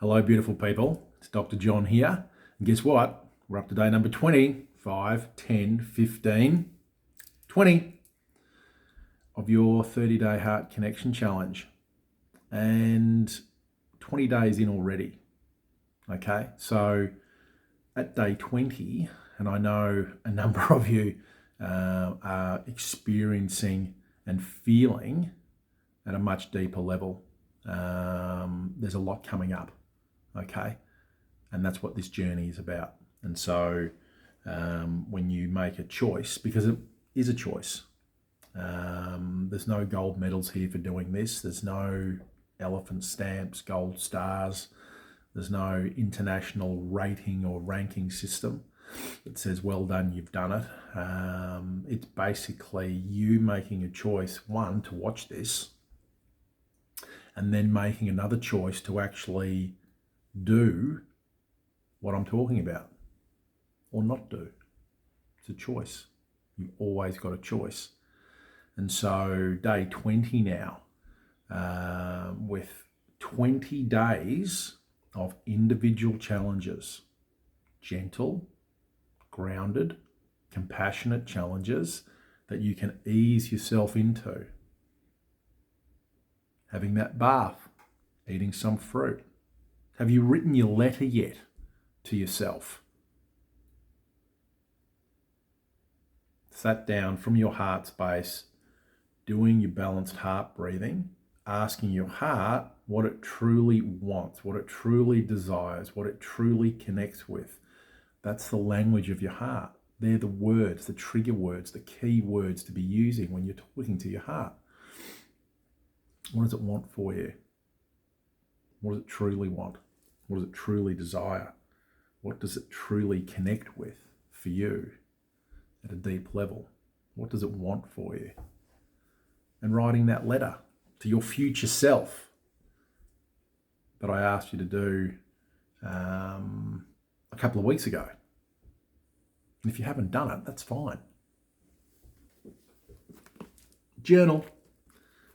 Hello, beautiful people. It's Dr. John here. And guess what? We're up to day number 20, 5, 10, 15, 20 of your 30-day heart connection challenge. And 20 days in already. Okay, so at day 20, and I know a number of you are experiencing and feeling at a much deeper level. There's a lot coming up, okay? And that's what this journey is about. And so when you make a choice, because it is a choice, there's no gold medals here for doing this. There's no elephant stamps, gold stars. There's no international rating or ranking system that says, well done, you've done it. It's basically you making a choice, one, to watch this, and then making another choice to actually do what I'm talking about or not do. It's a choice. You've always got a choice. And so day 20 now, with 20 days of individual challenges, gentle, grounded, compassionate challenges that you can ease yourself into. Having that bath, eating some fruit. Have you written your letter yet to yourself? Sat down from your heart space, doing your balanced heart breathing, asking your heart what it truly wants, what it truly desires, what it truly connects with. That's the language of your heart. They're the words, the trigger words, the key words to be using when you're talking to your heart. What does it want for you? What does it truly want? What does it truly desire? What does it truly connect with for you at a deep level? What does it want for you? And writing that letter to your future self that I asked you to do a couple of weeks ago. And if you haven't done it, that's fine. Journal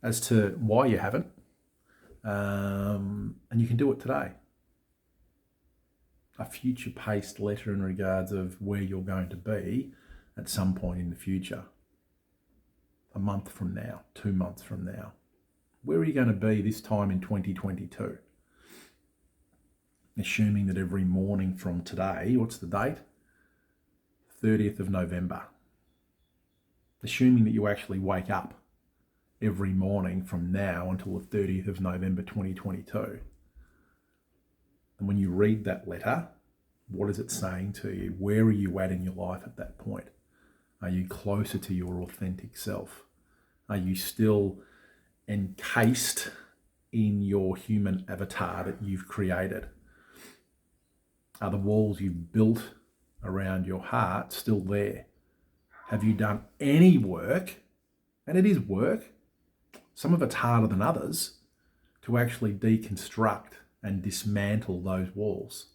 as to why you haven't, and you can do it today. A future-paced letter in regards of where you're going to be at some point in the future. A month from now, 2 months from now. Where are you going to be this time in 2022? Assuming that every morning from today, what's the date? 30th of November. Assuming that you actually wake up every morning from now until the 30th of November 2022. And when you read that letter, what is it saying to you? Where are you at in your life at that point? Are you closer to your authentic self? Are you still encased in your human avatar that you've created? Are the walls you've built around your heart still there? Have you done any work? And it is work. Some of it's harder than others to actually deconstruct and dismantle those walls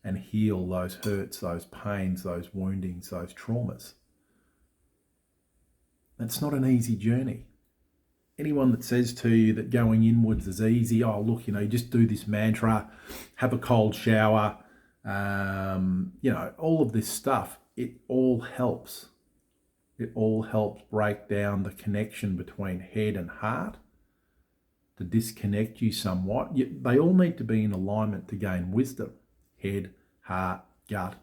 and heal those hurts, those pains, those woundings, those traumas. It's not an easy journey. Anyone that says to you that going inwards is easy, oh, look, you just do this mantra, have a cold shower, all of this stuff, it all helps. It all helps break down the connection between head and heart, to disconnect you somewhat. They all need to be in alignment to gain wisdom. Head, heart, gut,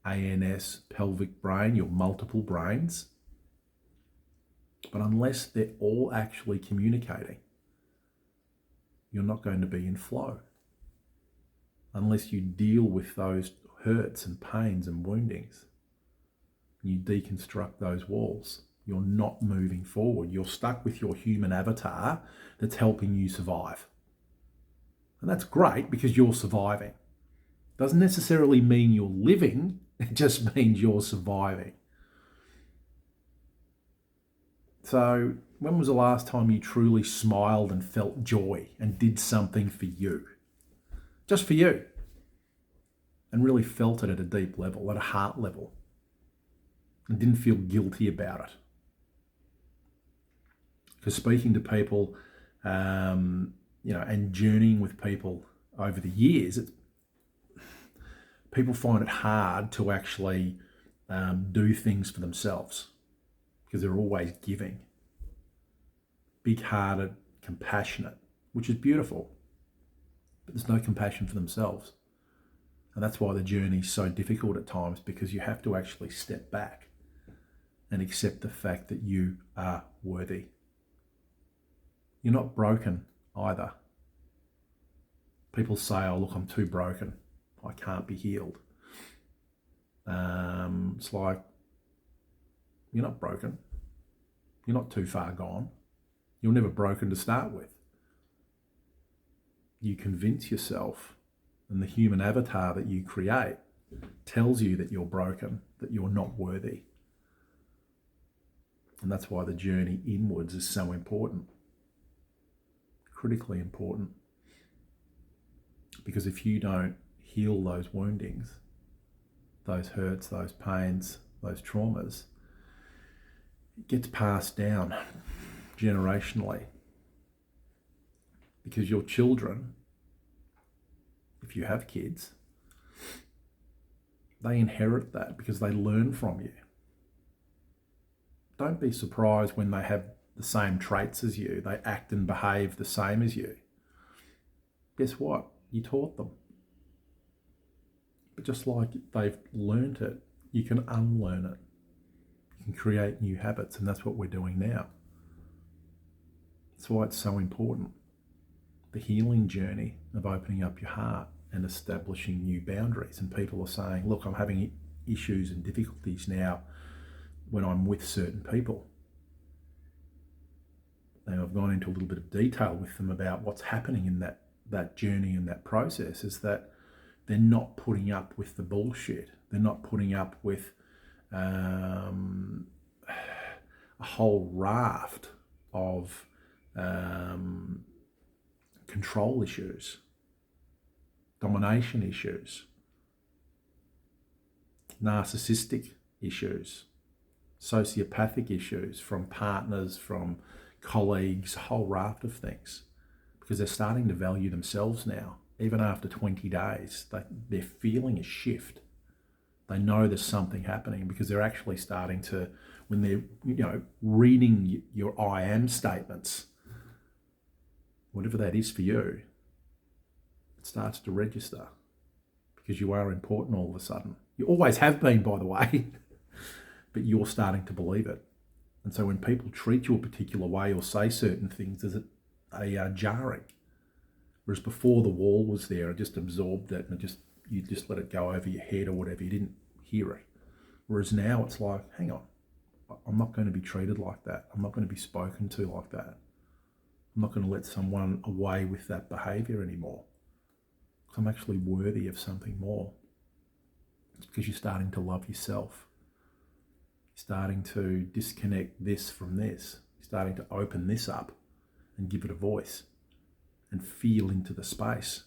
ANS, pelvic brain, your multiple brains. But unless they're all actually communicating, you're not going to be in flow. Unless you deal with those hurts and pains and woundings. You deconstruct those walls. You're not moving forward. You're stuck with your human avatar that's helping you survive. And that's great because you're surviving. Doesn't necessarily mean you're living. It just means you're surviving. So when was the last time you truly smiled and felt joy and did something for you? Just for you. And really felt it at a deep level, at a heart level. And didn't feel guilty about it. Because speaking to people, and journeying with people over the years, people find it hard to actually do things for themselves because they're always giving. Big-hearted, compassionate, which is beautiful, but there's no compassion for themselves. And that's why the journey is so difficult at times, because you have to actually step back and accept the fact that you are worthy. You're not broken either. People say, oh, look, I'm too broken. I can't be healed. It's like, you're not broken. You're not too far gone. You're never broken to start with. You convince yourself, and the human avatar that you create tells you that you're broken, that you're not worthy. And that's why the journey inwards is so important. Critically important. Because if you don't heal those woundings, those hurts, those pains, those traumas, it gets passed down generationally. Because your children, if you have kids, they inherit that because they learn from you. Don't be surprised when they have the same traits as you. They act and behave the same as you. Guess what? You taught them. But just like they've learnt it, you can unlearn it. You can create new habits, and that's what we're doing now. That's why it's so important. The healing journey of opening up your heart and establishing new boundaries. And people are saying, look, I'm having issues and difficulties now when I'm with certain people. And I've gone into a little bit of detail with them about what's happening in that journey and that process, is that they're not putting up with the bullshit. They're not putting up with a whole raft of control issues, domination issues, narcissistic issues, sociopathic issues from partners, from colleagues, a whole raft of things, because they're starting to value themselves now. Even after 20 days, they're feeling a shift. They know there's something happening because they're actually starting to, when they're reading your I am statements, whatever that is for you, it starts to register because you are important all of a sudden. You always have been, by the way, but you're starting to believe it. And so when people treat you a particular way or say certain things, there's a jarring. Whereas before, the wall was there, it just absorbed it, and you just let it go over your head or whatever, you didn't hear it. Whereas now it's like, hang on, I'm not going to be treated like that. I'm not going to be spoken to like that. I'm not going to let someone away with that behaviour anymore. Because I'm actually worthy of something more. It's because you're starting to love yourself. You're starting to disconnect this from this. You're starting to open this up and give it a voice and feel into the space,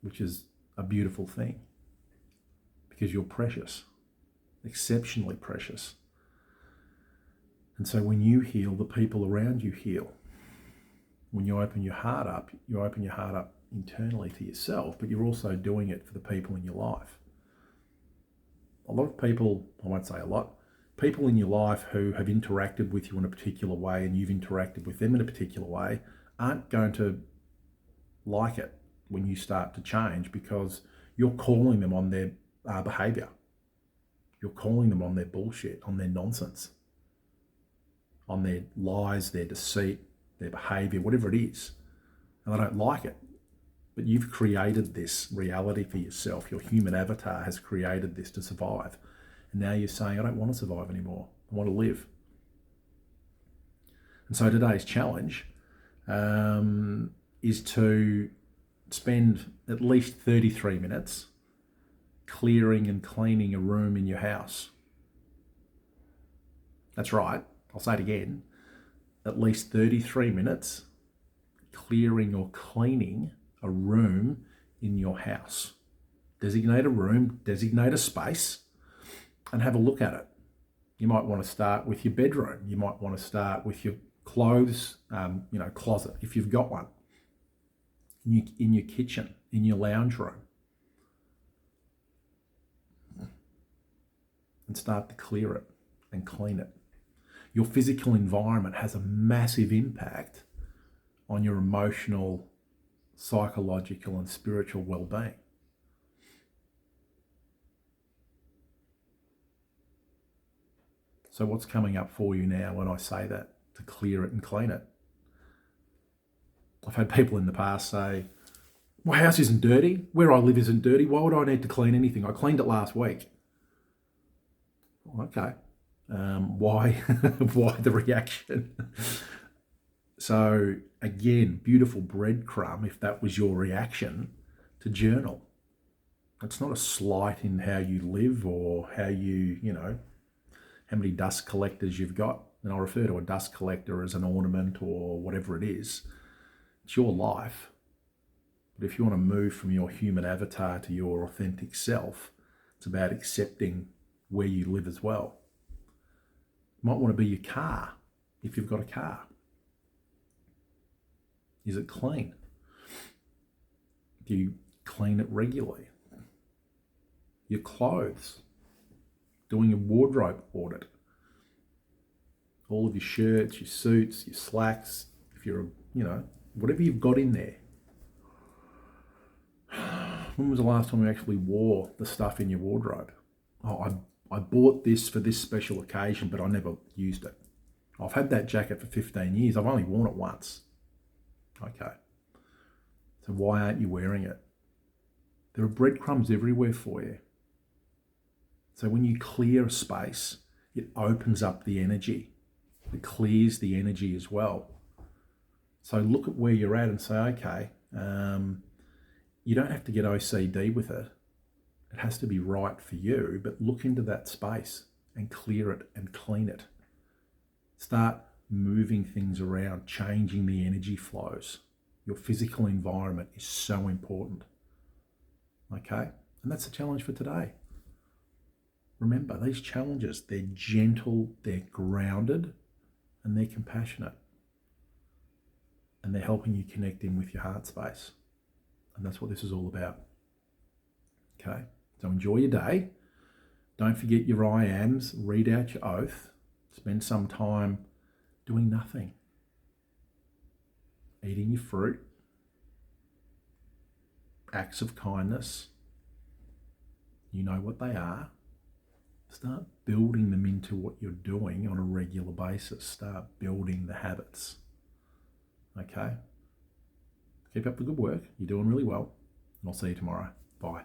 which is a beautiful thing, because you're precious, exceptionally precious. And so when you heal, the people around you heal. When you open your heart up, you open your heart up internally to yourself, but you're also doing it for the people in your life. A lot of people, I won't say a lot, people in your life who have interacted with you in a particular way and you've interacted with them in a particular way aren't going to like it when you start to change, because you're calling them on their behaviour. You're calling them on their bullshit, on their nonsense, on their lies, their deceit, their behaviour, whatever it is. And they don't like it. But you've created this reality for yourself. Your human avatar has created this to survive. And now you're saying, I don't want to survive anymore. I want to live. And so today's challenge is to spend at least 33 minutes clearing and cleaning a room in your house. That's right. I'll say it again. At least 33 minutes clearing or cleaning a room in your house. Designate a room, designate a space, and have a look at it. You might want to start with your bedroom. You might want to start with your clothes, closet, if you've got one. in your kitchen, in your lounge room, and start to clear it and clean it. Your physical environment has a massive impact on your emotional, psychological, and spiritual well-being. So what's coming up for you now when I say that, to clear it and clean it? I've had people in the past say, my house isn't dirty, where I live isn't dirty, why would I need to clean anything? I cleaned it last week. Okay. Why why the reaction? So again, beautiful breadcrumb if that was your reaction, to journal. It's not a slight in how you live or how how many dust collectors you've got. And I refer to a dust collector as an ornament or whatever it is. It's your life. But if you want to move from your human avatar to your authentic self, it's about accepting where you live as well. You might want to be your car, if you've got a car. Is it clean? Do you clean it regularly? Your clothes, doing a wardrobe audit. All of your shirts, your suits, your slacks, if you're, whatever you've got in there. When was the last time you actually wore the stuff in your wardrobe? Oh, I bought this for this special occasion, but I never used it. I've had that jacket for 15 years. I've only worn it once. Okay. So why aren't you wearing it? There are breadcrumbs everywhere for you. So when you clear a space, it opens up the energy. It clears the energy as well. So look at where you're at and say, okay, you don't have to get OCD with it. It has to be right for you, but look into that space and clear it and clean it. Start moving things around, changing the energy flows. Your physical environment is so important. Okay? And that's the challenge for today. Remember, these challenges, they're gentle, they're grounded, and they're compassionate. And they're helping you connect in with your heart space. And that's what this is all about. Okay? So enjoy your day. Don't forget your I ams. Read out your oath. Spend some time doing nothing. Eating your fruit. Acts of kindness. You know what they are. Start building them into what you're doing on a regular basis. Start building the habits. Okay? Keep up the good work. You're doing really well. And I'll see you tomorrow. Bye.